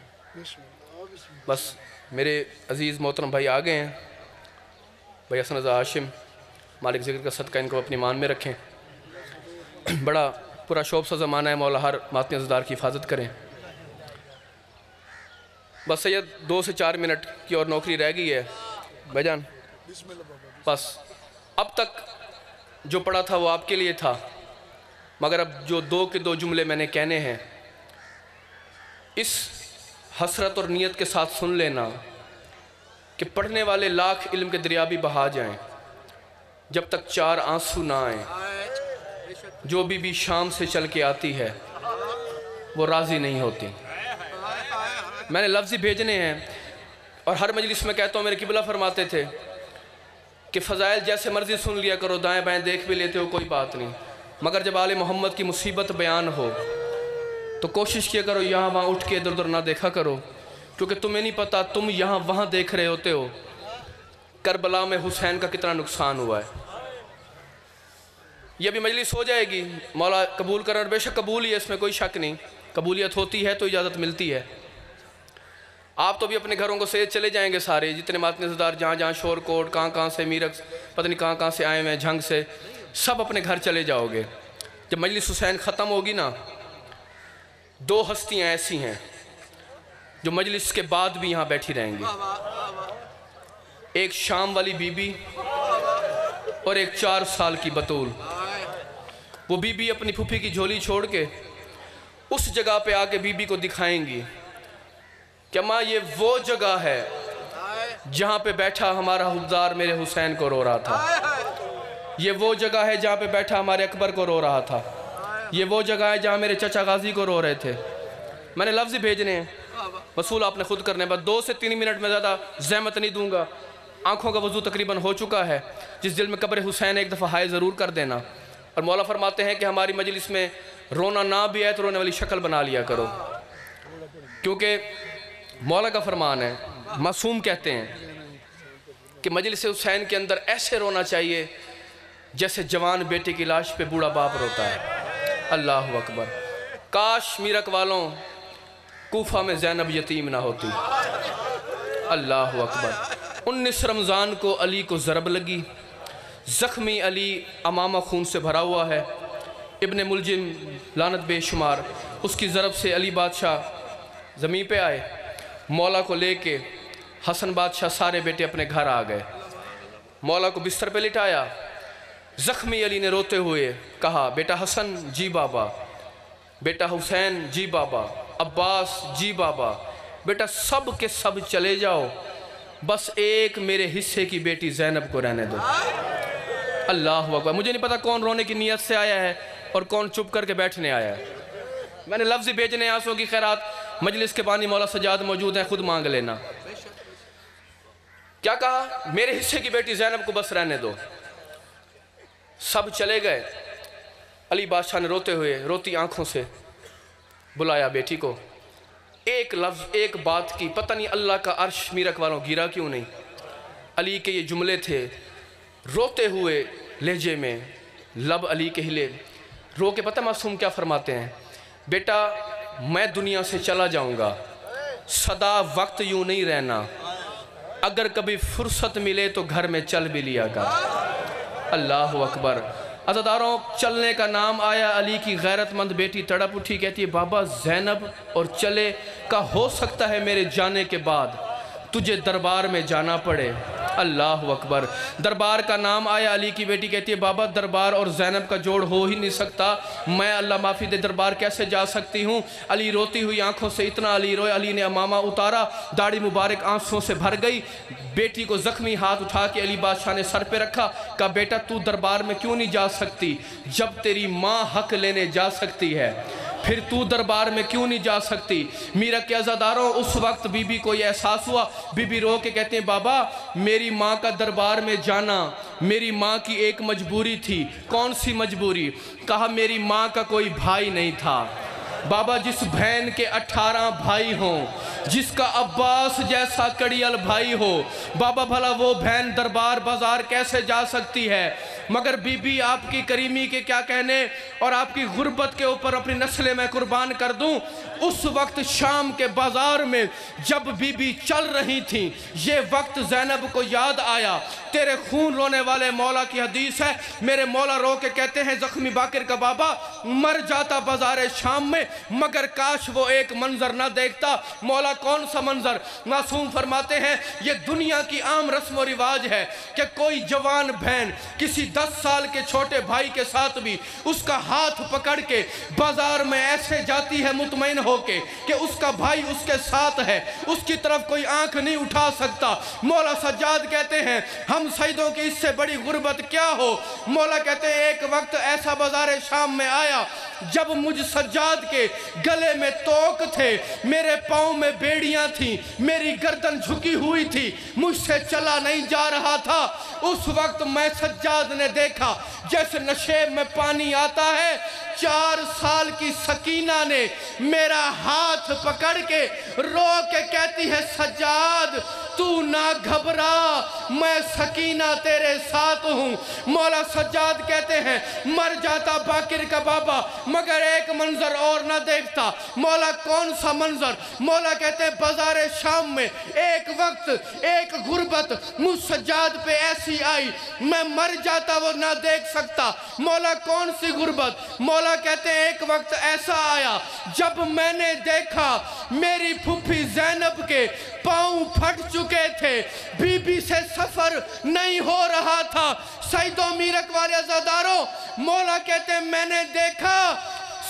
بس میرے عزیز محترم بھائی آ گئے ہیں، بھائی حسن رضا ہاشم، مالک ذکر کا صدقہ ان کو اپنی ایمان میں رکھیں۔ بڑا پورا شوب سا زمانہ ہے، مولا ہر ماتمی عزدار کی حفاظت کریں۔ بس سید 2 سے 4 منٹ کی اور نوکری رہ گئی ہے بھائی جان۔ بس اب تک جو پڑھا تھا وہ آپ کے لیے تھا، مگر اب جو 2 کے 2 جملے میں نے کہنے ہیں، اس حسرت اور نیت کے ساتھ سن لینا کہ پڑھنے والے لاکھ علم کے دریا بھی بہا جائیں، جب تک 4 آنسو نہ آئیں، جو بھی شام سے چل کے آتی ہے وہ راضی نہیں ہوتی۔ میں نے لفظ ہی بھیجنے ہیں، اور ہر مجلس میں کہتا ہوں، میرے قبلہ فرماتے تھے کہ فضائل جیسے مرضی سن لیا کرو، دائیں بائیں دیکھ بھی لیتے ہو کوئی بات نہیں، مگر جب آل محمد کی مصیبت بیان ہو تو کوشش کیا کرو یہاں وہاں اٹھ کے ادھر ادھر نہ دیکھا کرو، کیونکہ تمہیں نہیں پتا تم یہاں وہاں دیکھ رہے ہوتے ہو کربلا میں حسین کا کتنا نقصان ہوا ہے۔ یہ بھی مجلس ہو جائے گی، مولا قبول کرنا، اور بے شک قبول ہی ہے، اس میں کوئی شک نہیں، قبولیت ہوتی ہے تو اجازت ملتی ہے۔ آپ تو بھی اپنے گھروں کو سے چلے جائیں گے سارے، جتنے ماتمی عزدار جہاں جہاں شور کوٹ، کہاں سے میرکس، پتہ نہیں کہاں سے آئے ہیں جھنگ سے، سب اپنے گھر چلے جاؤ گے۔ جب مجلس حسین ختم ہوگی نا، 2 ہستیاں ایسی ہیں جو مجلس کے بعد بھی یہاں بیٹھی رہیں گی، ایک شام والی بی بی اور ایک 4 سال کی بطول۔ وہ بی بی اپنی پھوپھی کی جھولی چھوڑ کے اس جگہ پہ آ کے بی بی کو دکھائیں گی کہ ماں یہ وہ جگہ ہے جہاں پہ بیٹھا ہمارا حفظار میرے حسین کو رو رہا تھا، یہ وہ جگہ ہے جہاں پہ بیٹھا ہمارے اکبر کو رو رہا تھا، یہ وہ جگہ ہے جہاں میرے چچا غازی کو رو رہے تھے۔ میں نے لفظ ہی بھیجنے ہیں، وصول آپ نے خود کرنے، بس 2 سے 3 منٹ میں زیادہ زحمت نہیں دوں گا۔ آنکھوں کا وضو تقریباً ہو چکا ہے، جس دل میں قبر حسین ایک دفعہ ہائے ضرور کر دینا۔ اور مولا فرماتے ہیں کہ ہماری مجلس میں رونا نہ بھی آئے تو رونے والی شکل بنا لیا کرو، کیونکہ مولا کا فرمان ہے، معصوم کہتے ہیں کہ مجلس حسین کے اندر ایسے رونا چاہیے جیسے جوان بیٹے کی لاش پہ بوڑھا باپ روتا ہے۔ اللہ اکبر، کاش میرک والوں کوفہ میں زینب یتیم نہ ہوتی۔ اللہ اکبر۔ 19 رمضان کو علی کو ضرب لگی، زخمی علی امامہ خون سے بھرا ہوا ہے، ابن ملجم لعنت بے شمار اس کی ضرب سے علی بادشاہ زمین پہ آئے، مولا کو لے کے حسن بادشاہ سارے بیٹے اپنے گھر آ گئے، مولا کو بستر پہ لٹایا، زخمی علی نے روتے ہوئے کہا بیٹا حسن جی بابا، بیٹا حسین جی بابا، عباس جی بابا، بیٹا سب کے سب چلے جاؤ، بس ایک میرے حصے کی بیٹی زینب کو رہنے دو۔ اللہ اکبر۔ مجھے نہیں پتا کون رونے کی نیت سے آیا ہے اور کون چپ کر کے بیٹھنے آیا ہے۔ میں نے لفظ بھیجنے آنسوں کی خیرات، مجلس کے بانی مولا سجاد موجود ہیں، خود مانگ لینا۔ کیا کہا؟ میرے حصے کی بیٹی زینب کو بس رہنے دو۔ سب چلے گئے، علی بادشاہ نے روتے ہوئے روتی آنکھوں سے بلایا بیٹی کو، ایک لفظ ایک بات کی، پتہ نہیں اللہ کا عرش میرک والوں گرا کیوں نہیں۔ علی کے یہ جملے تھے، روتے ہوئے لہجے میں، لب علی کے ہلے، رو کے پتہ معصوم کیا فرماتے ہیں؟ بیٹا میں دنیا سے چلا جاؤں گا، سدا وقت یوں نہیں رہنا، اگر کبھی فرصت ملے تو گھر میں چل بھی لیا گا۔ اللہ اکبر۔ عزاداروں، چلنے کا نام آیا، علی کی غیرت مند بیٹی تڑپ اٹھی، کہتی ہے بابا زینب اور چلے کا ہو سکتا ہے میرے جانے کے بعد تجھے دربار میں جانا پڑے۔ اللہ اکبر۔ دربار کا نام آیا، علی کی بیٹی کہتی ہے بابا دربار اور زینب کا جوڑ ہو ہی نہیں سکتا، میں اللہ معافی دے دربار کیسے جا سکتی ہوں؟ علی روتی ہوئی آنکھوں سے اتنا علی روئے، علی نے امامہ اتارا، داڑھی مبارک آنسوں سے بھر گئی، بیٹی کو زخمی ہاتھ اٹھا کے علی بادشاہ نے سر پہ رکھا، کہا بیٹا تو دربار میں کیوں نہیں جا سکتی؟ جب تیری ماں حق لینے جا سکتی ہے پھر تو دربار میں کیوں نہیں جا سکتی؟ میرا کے عزاداروں، اس وقت بی بی کو یہ احساس ہوا، بی بی رو کے کہتے ہیں بابا میری ماں کا دربار میں جانا میری ماں کی ایک مجبوری تھی۔ کون سی مجبوری؟ کہا میری ماں کا کوئی بھائی نہیں تھا۔ بابا جس بہن کے 18 بھائی ہوں، جس کا عباس جیسا کڑیل بھائی ہو، بابا بھلا وہ بہن دربار بازار کیسے جا سکتی ہے؟ مگر بی بی آپ کی کریمی کے کیا کہنے اور آپ کی غربت کے اوپر اپنی نسلیں میں قربان کر دوں۔ اس وقت شام کے بازار میں جب بی بی چل رہی تھیں، یہ وقت زینب کو یاد آیا، تیرے خون رونے والے مولا کی حدیث ہے، میرے مولا رو کے کہتے ہیں زخمی باقر کا بابا مر جاتا بازار شام میں مگر کاش وہ ایک منظر نہ دیکھتا۔ مولا کون سا منظر؟ معصوم فرماتے ہیں یہ دنیا کی عام رسم و رواج ہے کہ کوئی جوان بہن کسی 10 سال کے چھوٹے بھائی کے ساتھ بھی اس کا ہاتھ پکڑ کے بازار میں ایسے جاتی ہے مطمئن ہو کے کہ اس کا بھائی اس کے ساتھ ہے، اس کی طرف کوئی آنکھ نہیں اٹھا سکتا۔ مولا سجاد کہتے ہیں ہم سیدوں کی اس سے بڑی غربت کیا ہو؟ مولا کہتے ہیں ایک وقت ایسا بازار شام میں آیا جب مجھ سجاد کے گلے میں توک تھے، میرے پاؤں میں بیڑیاں تھیں، میری گردن جھکی ہوئی تھی، مجھ سے چلا نہیں جا رہا تھا۔ اس وقت میں سجاد نے دیکھا جیسے نشیب میں پانی آتا ہے، 4 سال کی سکینہ نے میرا ہاتھ پکڑ کے رو کے کہتی ہے سجاد تو نہ گھبرا، میں سکینہ تیرے ساتھ ہوں۔ مولا سجاد کہتے ہیں مر جاتا باقر کا بابا مگر ایک منظر اور نہ دیکھتا۔ مولا کون سا منظر؟ مولا کہتے ہیں بازار شام میں ایک وقت ایک غربت مجھ سجاد پہ ایسی آئی، میں مر جاتا وہ نہ دیکھ سکتا۔ مولا کون سی غربت؟ مولا کہتے ہیں ایک وقت ایسا آیا جب میں نے دیکھا میری پھپھی زینب کے پاؤں پھٹ چکے تھے، بی بی سے سفر نہیں ہو رہا تھا۔ سیدوں میرک والے عزاداروں، مولا کہتے ہیں میں نے دیکھا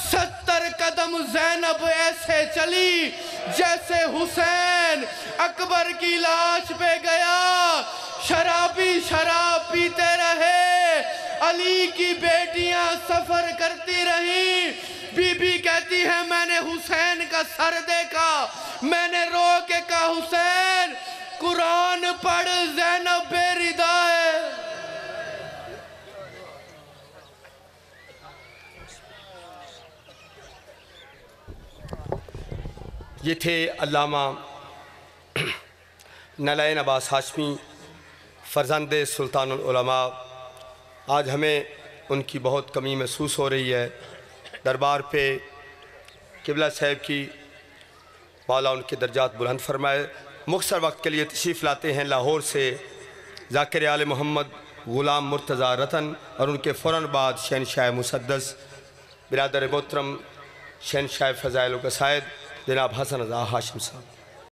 70 قدم زینب ایسے چلی جیسے حسین اکبر کی لاش پہ گیا۔ شرابی شراب پیتے رہے، علی کی بیٹیاں سفر کرتی رہیں۔ بی بی کہتی ہے میں نے حسین کا سر دیکھا، میں نے رو کے کہا حسین قرآن پڑھ زینب بے ردا ہے۔ یہ تھے علامہ نالین عباس ہاشمی، فرزند سلطان العلماء۔ آج ہمیں ان کی بہت کمی محسوس ہو رہی ہے۔ دربار پہ قبلہ صاحب کی مولا ان کے درجات بلند فرمائے۔ مختصر وقت کے لیے تشریف لاتے ہیں لاہور سے ذاکر آل محمد غلام مرتضیٰ رتن اور ان کے فوراً بعد شہنشاہ مسدس برادر محترم شہنشاہ فضائل و قصائد جناب حسن رضا ہاشم صاحب۔